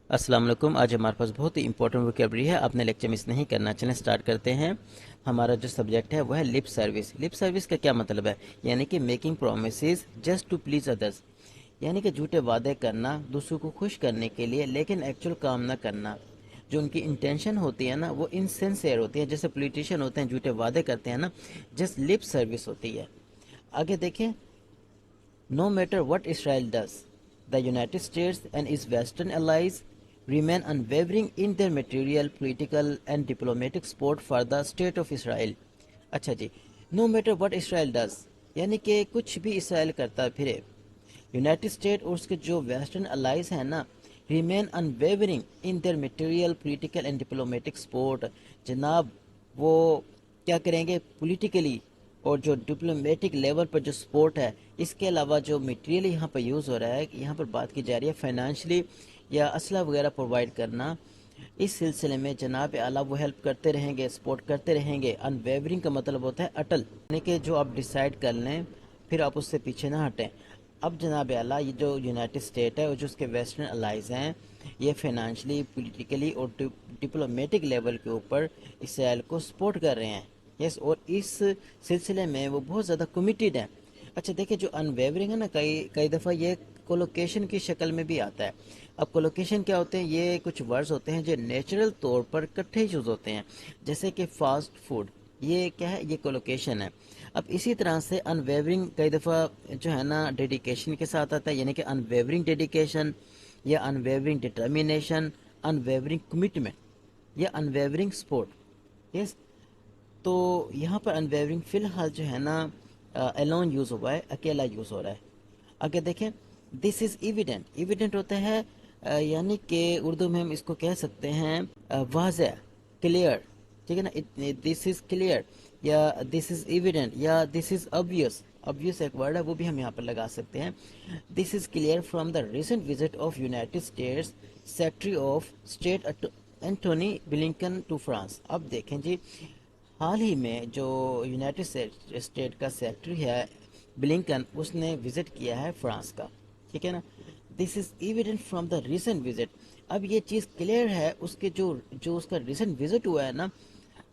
अस्सलाम वालेकुम। आज हमारे पास बहुत ही इंपॉर्टेंट वोकैबुलरी है, आपने लेक्चर मिस नहीं करना। चलें स्टार्ट करते हैं। हमारा जो सब्जेक्ट है वो है लिप सर्विस। लिप सर्विस का क्या मतलब है? यानी कि making promises just to please others, यानी कि झूठे वादे करना दूसरों को खुश करने के लिए, लेकिन एक्चुअल काम ना करना। जो उनकी इंटेंशन होती है ना वो इनसिंसियर होती है। जैसे पॉलिटिशियन होते हैं, झूठे वादे करते हैं ना, जस्ट लिप सर्विस होती है। आगे देखें। No matter what Israel does, the United States and its Western allies remain unwavering in their material, political and diplomatic support for the state of Israel. अच्छा जी, no matter what Israel does, यानी कि कुछ भी Israel करता फिरे, United state और उसके जो वेस्टर्न अलाइज हैं ना, remain unwavering in their material, political and diplomatic support. जनाब वो क्या करेंगे पॉलिटिकली और जो डिप्लोमेटिक लेवल पर जो सपोर्ट है, इसके अलावा जो मटेरियल यहाँ पर यूज़ हो रहा है, यहाँ पर बात की जा रही है फाइनेंशली या असला वगैरह प्रोवाइड करना, इस सिलसिले में जनाब आला वो हेल्प करते रहेंगे, सपोर्ट करते रहेंगे। अनवेवरिंग का मतलब होता है अटल, यानी कि जो आप डिसाइड कर लें फिर आप उससे पीछे ना हटें। अब जनाब आला ये जो यूनाइटेड स्टेट है और जो उसके वेस्टर्न अलाइज हैं, ये फाइनेंशली, पॉलिटिकली और डिप्लोमेटिक लेवल के ऊपर इसराइल को सपोर्ट कर रहे हैं। यस, और इस सिलसिले में वो बहुत ज़्यादा कमिटेड हैं। अच्छा देखिए, जो अनवेवरिंग है ना, कई कई दफ़ा ये कोलोकेशन की शक्ल में भी आता है। अब कोलोकेशन क्या होते हैं? ये कुछ वर्ड्स होते हैं जो नेचुरल तौर पर इकट्ठे यूज़ होते हैं, जैसे कि फास्ट फूड, ये क्या है? ये कोलोकेशन है। अब इसी तरह से अनवेवरिंग कई दफ़ा जो है ना डेडिकेशन के साथ आता है, यानी कि अनवेवरिंग डेडिकेशन या अनवेवरिंग डिटर्मिनेशन, अनवेवरिंग कमिटमेंट या अनवेवरिंग सपोर्ट। यस, तो यहाँ पर अनवेवरिंग फ़िलहाल जो है ना एलोन यूज़ हुआ है, अकेला यूज़ हो रहा है। आगे देखें। This is evident. एविडेंट होता है यानी कि उर्दू में हम इसको कह सकते हैं वाज़ह, क्लियर। ठीक है ना? दिस इज़ क्लियर या दिस इज़ एविडेंट या दिस इज़ ऑब्वियस। ऑब्वियस एक वर्ड है, वो भी हम यहाँ पर लगा सकते हैं। This is clear from the recent visit of United States secretary of state Antony Blinken to France. अब देखें जी, हाल ही में जो यूनाइटेड स्टेट का सेक्रेटरी है ब्लिंकन, उसने विजिट किया है फ्रांस का। ठीक है ना? This is evident from the recent visit. अब ये चीज़ क्लियर है उसके जो जो उसका रिसेंट विजिट हुआ है ना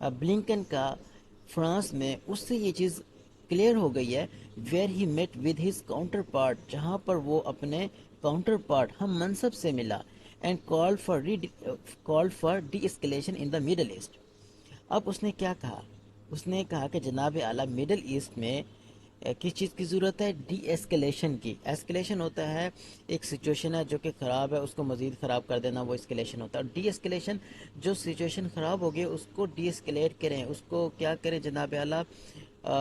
ब्लिंकन का फ्रांस में, उससे ये चीज़ क्लियर हो गई है। Where he met with his counterpart, जहाँ पर वो अपने काउंटर पार्ट हम मनसब से मिला, and called for D escalation in the middle east. अब उसने क्या कहा? उसने कहा कि जनाब आला मिडल ईस्ट में किस चीज़ की ज़रूरत है? डी एस्केलेशन की। एस्केलेशन होता है एक सिचुएशन है जो कि ख़राब है, उसको मज़ीद ख़राब कर देना, वो एस्केलेशन होता है। और डी एस्केलेशन, जो सिचुएशन ख़राब हो गई उसको डी एस्केलेट करें, उसको क्या करें जनाब आला?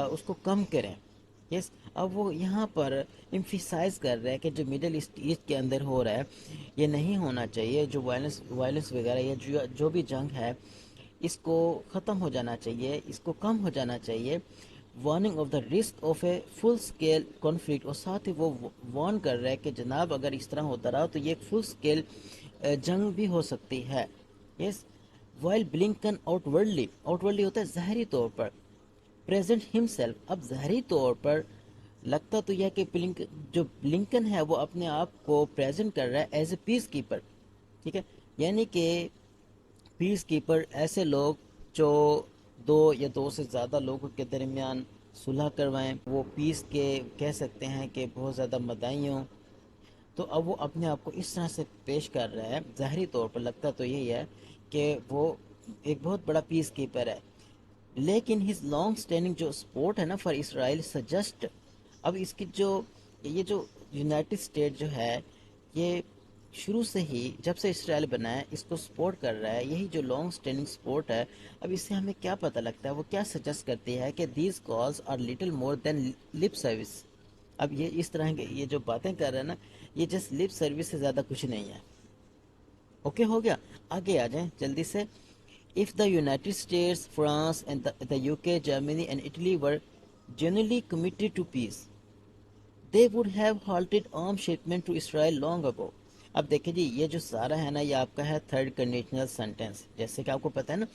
उसको कम करें। यस, अब वो यहाँ पर एम्फिसाइज कर रहे हैं कि जो मिडल ईस्ट के अंदर हो रहा है ये नहीं होना चाहिए। जो वायलेंस वायलेंस वगैरह या जो भी जंग है, इसको ख़त्म हो जाना चाहिए, इसको कम हो जाना चाहिए। Warning of the risk of a full scale conflict, और साथ ही वो वार्न कर रहा है कि जनाब अगर इस तरह होता रहा तो ये एक फुल स्केल जंग भी हो सकती है। Yes, while Blinken outwardly, outwardly होता है ज़ाहरी तौर पर, प्रेजेंट हिमसेल्फ, अब ज़ाहरी तौर पर लगता तो यह कि जो ब्लिंकन है वो अपने आप को प्रेजेंट कर रहा है एज ए पीस कीपर। ठीक है, यानी कि पीस कीपर ऐसे लोग जो दो या दो से ज़्यादा लोगों के दरमियान सुलह करवाएं, वो पीस के कह सकते हैं कि बहुत ज़्यादा मदाई हों। तो अब वो अपने आप को इस तरह से पेश कर रहा है, ज़ाहरी तौर पर लगता तो यही है कि वो एक बहुत बड़ा पीस कीपर है। लेकिन हिज लॉन्ग स्टैंडिंग जो सपोर्ट है ना फॉर इसराइल सजेस्ट, अब इसकी जो ये जो यूनाइटेड स्टेट जो है, ये शुरू से ही जब से इसराइल बना है इसको सपोर्ट कर रहा है, यही जो लॉन्ग स्टैंडिंग सपोर्ट है। अब इससे हमें क्या पता लगता है? वो क्या सजेस्ट करती है कि these calls are little more than lip service. अब ये इस तरह के ये जो बातें कर रहे हैं ना, ये जस्ट लिप सर्विस से ज़्यादा कुछ नहीं है। ओके, हो गया। आगे आ जाएं जल्दी से। If the United States, France, and the UK, Germany, and Italy were genuinely committed to peace, they would have halted arms shipment to Israel long ago. अब देखिए जी, ये जो सारा है ना, ये आपका है थर्ड कंडीशनल सेंटेंस। जैसे कि आपको पता है ना,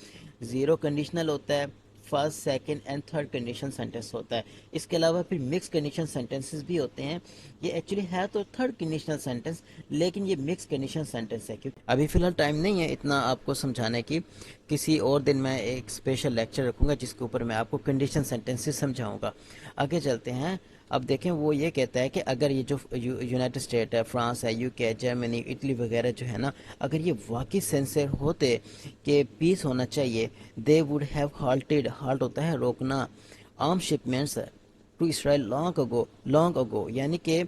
ज़ीरो कंडीशनल होता है, first second and third condition sentence ہوتا ہے. اس کے علاوہ پھر مکس کنڈیشن سینٹینسز بھی ہوتے ہیں. یہ ایکچولی ہے تو تھرڈ کنڈیشنل سینٹینس لیکن یہ مکس کنڈیشن سینٹینس ہے. کیونکہ ابھی فی الحال ٹائم نہیں ہے اتنا آپ کو سمجھانے کی. کسی اور دن میں ایک اسپیشل لیکچر رکھوں گا جس کے اوپر میں آپ کو کنڈیشن سینٹینسز سمجھاؤں گا. آگے چلتے ہیں. اب دیکھیں وہ یہ کہتا ہے کہ اگر یہ جو یونائٹڈ اسٹیٹ ہے، فرانس ہے، یو کے ہے، جرمنی، اٹلی وغیرہ جو ہے نا، اگر یہ واقعی سینسر ہوتے کہ پیس ہونا چاہیے، they would have halted, halt ہوتا ہے روکنا، آرم شپمنٹس ٹو اسرائیل لانگ اگو، یعنی کہ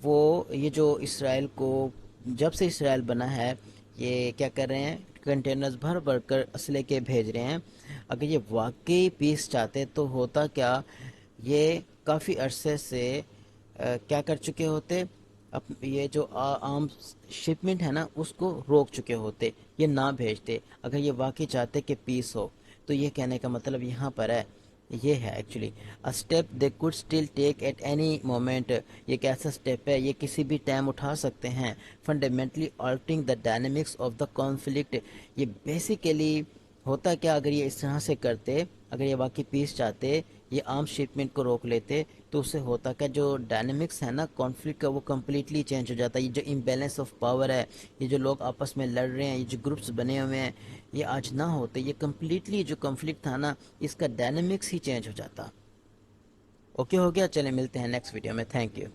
وہ یہ جو اسرائیل کو جب سے اسرائیل بنا ہے یہ کیا کر رہے ہیں، کنٹینرز بھر بھر کر اسلحے کے بھیج رہے ہیں. اگر یہ واقعی پیس چاہتے تو ہوتا کیا، یہ کافی عرصے سے کیا کر چکے ہوتے، یہ جو عام شپمنٹ ہے نا اس کو روک چکے ہوتے، یہ نہ بھیجتے. اگر یہ واقعی چاہتے کہ پیس ہو تو یہ کہنے کا مطلب یہاں پر ہے یہ ہے actually step the code still take it any moment. یہ ایک ایسا اسٹیپ ہے یہ کسی بھی ٹائم اٹھا سکتے ہیں. Fundamentally altering the dynamics of the conflict. یہ بیسیکلی ہوتا کیا اگر یہ اس طرح سے کرتے، اگر یہ واقعی پیس چاہتے، یہ عام شپمنٹ کو روک لیتے تو اس سے ہوتا کہ جو ڈائنامکس ہے نا کانفلکٹ کا وہ کمپلیٹلی چینج ہو جاتا ہے. یہ جو امبیلنس آف پاور ہے، یہ جو لوگ آپس میں لڑ رہے ہیں، یہ جو گروپس بنے ہوئے ہیں، یہ آج نہ ہوتے. یہ کمپلیٹلی جو کنفلکٹ تھا نا اس کا ڈائنامکس ہی چینج ہو جاتا. اوکے ہو گیا، چلیں ملتے ہیں نیکسٹ ویڈیو میں. Thank you.